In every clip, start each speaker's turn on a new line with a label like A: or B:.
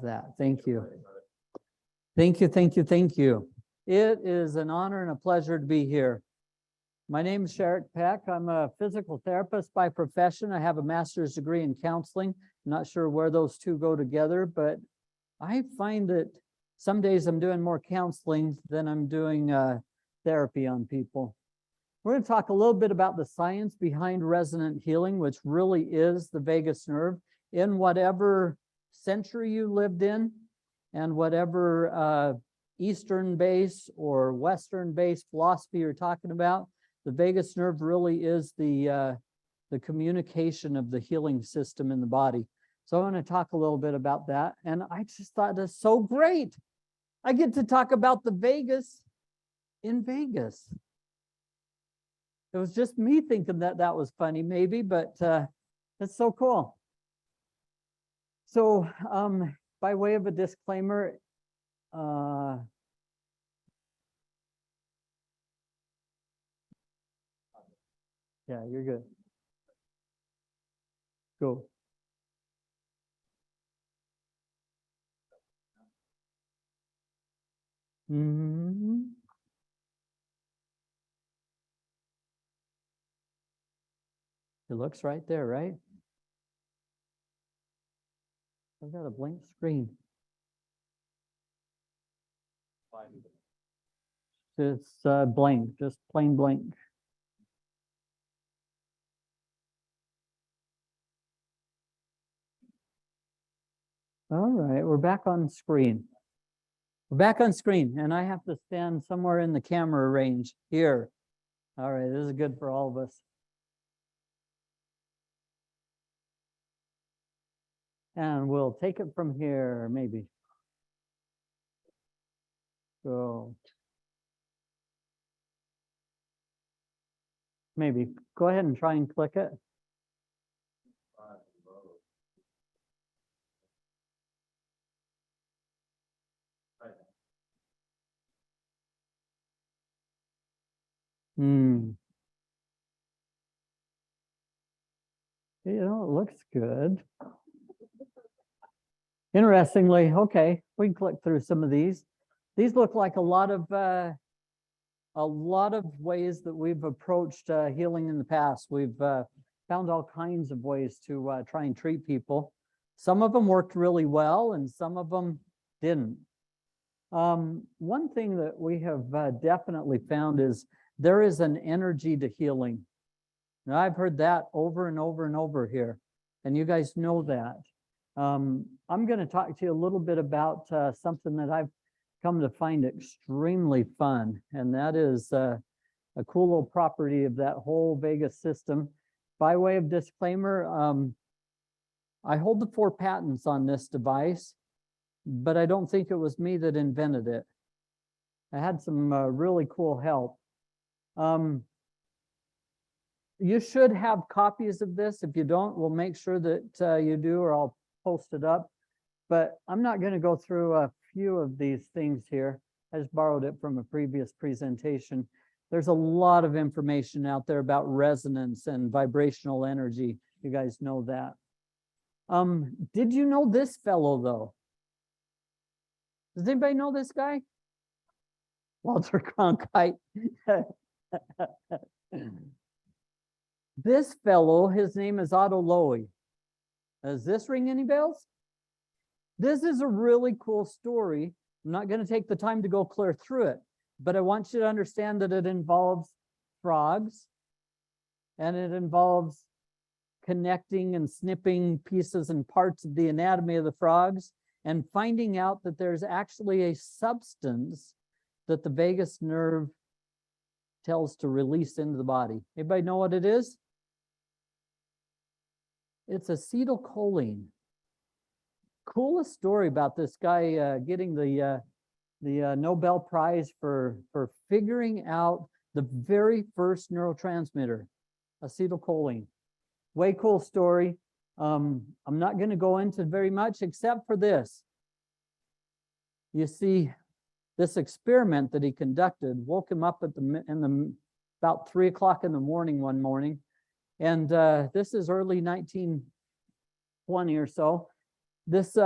A: that. Thank you. Thank you, thank you, thank you. It is an honor and a pleasure to be here. My name is Sherik Peck. I'm a physical therapist by profession. I have a master's degree in counseling. I'm not sure where those two go together, but I find that some days I'm doing more counseling than I'm doing therapy on people. We're going to talk a little bit about the science behind resonant healing, which really is the vagus nerve. In whatever century you lived in and whatever Eastern base or Western base philosophy you're talking about, the vagus nerve really is the communication of the healing system in the body. So I want to talk a little bit about that. And I just thought that's so great. I get to talk about the vagus in Vegas. It was just me thinking that that was funny, maybe, but that's so cool. So by way of a disclaimer, yeah, you're good. Go. Mm-hmm. It looks right there, right? I've got a blank screen. It's blank, just plain blank. All right, we're back on screen. We're back on screen, and I have to stand somewhere in the camera range here. All right, this is good for all of us. And we'll take it from here, maybe. So maybe go ahead and try and click it. You know, it looks good. Interestingly, okay, we can click through some of these. These look like a lot of ways that we've approached healing in the past. We've found all kinds of ways to try and treat people. Some of them worked really well, and some of them didn't. One thing that we have definitely found is there is an energy to healing. Now, I've heard that over and over and over here, and you guys know that. I'm going to talk to you a little bit about something that I've come to find extremely fun, and that is a cool little property of that whole vagus system. By way of disclaimer, I hold the 4 patents on this device, but I don't think it was me that invented it. I had some really cool help. You should have copies of this. If you don't, we'll make sure that you do, or I'll post it up. But I'm not going to go through a few of these things here. I just borrowed it from a previous presentation. There's a lot of information out there about resonance and vibrational energy. You guys know that. Did you know this fellow, though? Does anybody know this guy? Walter Cronkite. This fellow, his name is Otto Lowy. Does this ring any bells? This is a really cool story. I'm not going to take the time to go clear through it, but I want you to understand that it involves frogs, and it involves connecting and snipping pieces and parts of the anatomy of the frogs and finding out that there's actually a substance that the vagus nerve tells to release into the body. Anybody know what it is? It's acetylcholine. Coolest story about this guy getting the Nobel Prize for figuring out the very first neurotransmitter, acetylcholine. Way cool story. I'm not going to go into very much except for this. You see, this experiment that he conducted woke him up at about 3 o'clock in the morning one morning, and this is early 1920 or so. This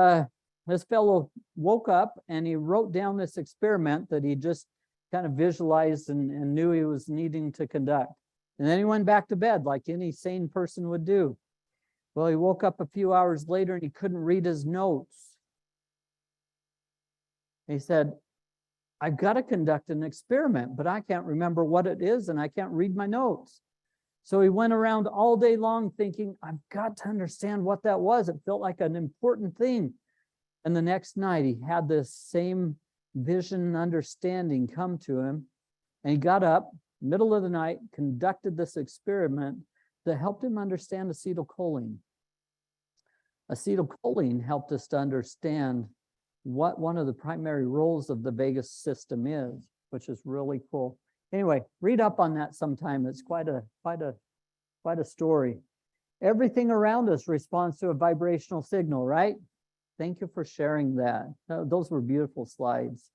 A: this fellow woke up and he wrote down this experiment that he just kind of visualized and knew he was needing to conduct. And then he went back to bed like any sane person would do. Well, he woke up a few hours later and he couldn't read his notes. He said, I've got to conduct an experiment, but I can't remember what it is and I can't read my notes. So he went around all day long thinking, I've got to understand what that was. It felt like an important thing. And the next night he had this same vision and understanding come to him. And he got up, middle of the night, conducted this experiment that helped him understand acetylcholine. Acetylcholine helped us to understand what one of the primary roles of the vagus system is, which is really cool. Anyway, read up on that sometime. It's quite a story. Everything around us responds to a vibrational signal, right? Thank you for sharing that. Those were beautiful slides.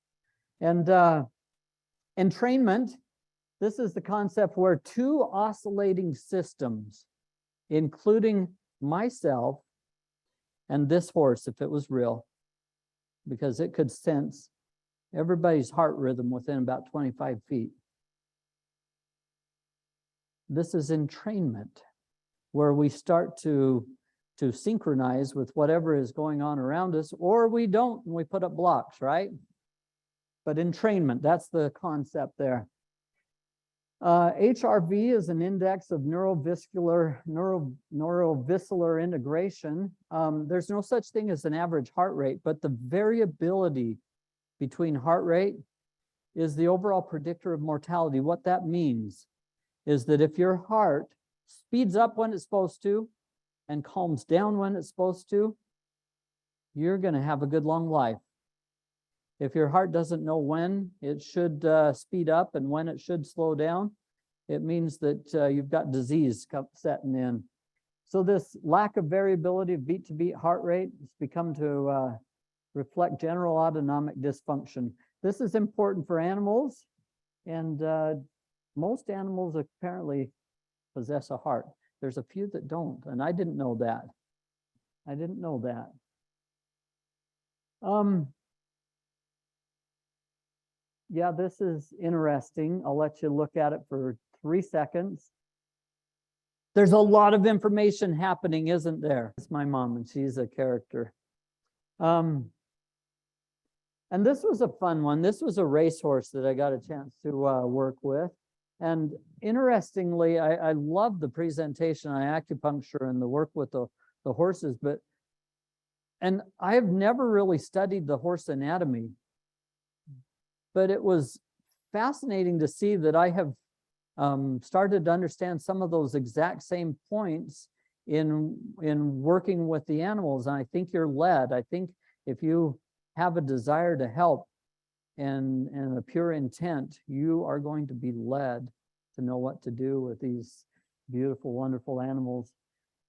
A: And entrainment, this is the concept where two oscillating systems, including myself and this horse, if it was real, because it could sense everybody's heart rhythm within about 25 feet. This is entrainment, where we start to synchronize with whatever is going on around us, or we don't, and we put up blocks, right? But entrainment, that's the concept there. HRV is an index of neurovisceral integration. There's no such thing as an average heart rate, but the variability between heart rate is the overall predictor of mortality. What that means is that if your heart speeds up when it's supposed to and calms down when it's supposed to, you're going to have a good long life. If your heart doesn't know when it should speed up and when it should slow down, it means that you've got disease setting in. So this lack of variability of beat-to-beat heart rate has become to reflect general autonomic dysfunction. This is important for animals, and most animals apparently possess a heart. There's a few that don't, and I didn't know that. I didn't know that. Yeah, this is interesting. I'll let you look at it for 3 seconds. There's a lot of information happening, isn't there? It's my mom, and she's a character. And this was a fun one. This was a racehorse that I got a chance to work with. And interestingly, I love the presentation on acupuncture and the work with the horses, and I have never really studied the horse anatomy, but it was fascinating to see that I have started to understand some of those exact same points in working with the animals. And I think you're led. I think if you have a desire to help and a pure intent, you are going to be led to know what to do with these beautiful, wonderful animals.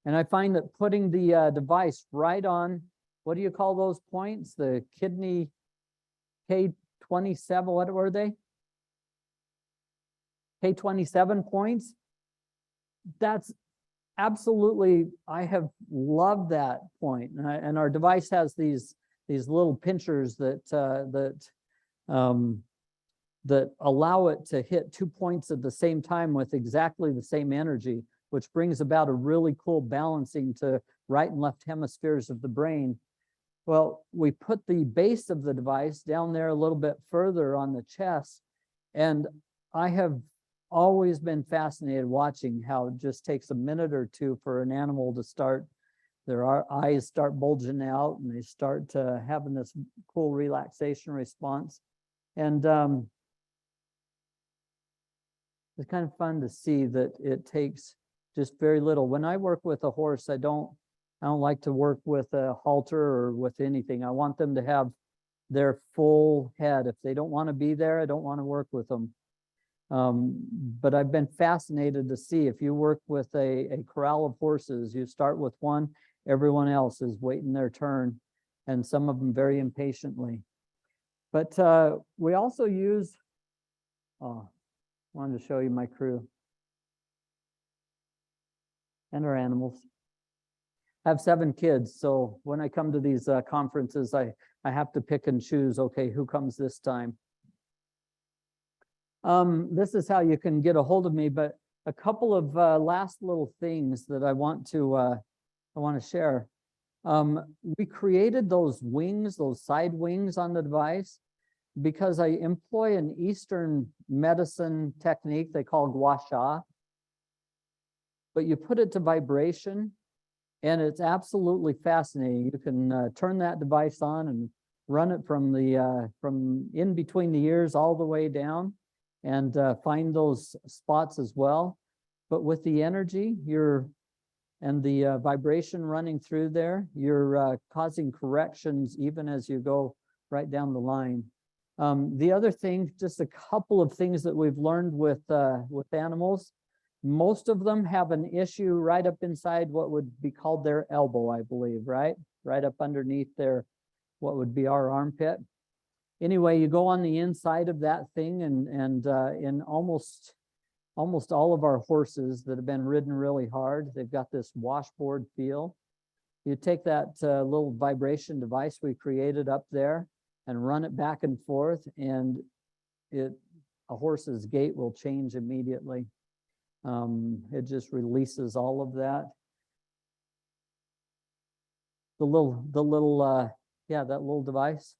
A: And I find that putting the device right on, what do you call those points? The kidney K27, what were they? K27 points. That's absolutely, I have loved that point. And our device has these little pinchers that allow it to hit 2 points at the same time with exactly the same energy, which brings about a really cool balancing to right and left hemispheres of the brain. Well, we put the base of the device down there a little bit further on the chest, and I have always been fascinated watching how it just takes a minute or two for an animal to start, their eyes start bulging out and they start having this cool relaxation response. And it's kind of fun to see that it takes just very little. When I work with a horse, I don't like to work with a halter or with anything. I want them to have their full head. If they don't want to be there, I don't want to work with them. But I've been fascinated to see if you work with a corral of horses, you start with one, everyone else is waiting their turn, and some of them very impatiently. But we also use, wanted to show you my crew and our animals. have 7 kids, so when I come to these conferences, I have to pick and choose, okay, who comes this time? This is how you can get a hold of me, but a couple of last little things that I want to share. We created those wings, those side wings on the device, because I employ an Eastern medicine technique they call gua sha. But you put it to vibration, and it's absolutely fascinating. You can turn that device on and run it from in between the ears all the way down, and find those spots as well. But with the energy, and the vibration running through there, you're causing corrections even as you go right down the line. The other thing, just a couple of things that we've learned with animals. Most of them have an issue right up inside what would be called their elbow, I believe, right? Right up underneath what would be our armpit. Anyway, you go on the inside of that thing, and in almost all of our horses that have been ridden really hard, they've got this washboard feel. You take that little vibration device we created up there and run it back and forth, and a horse's gait will change immediately. It just releases all of that. That little device.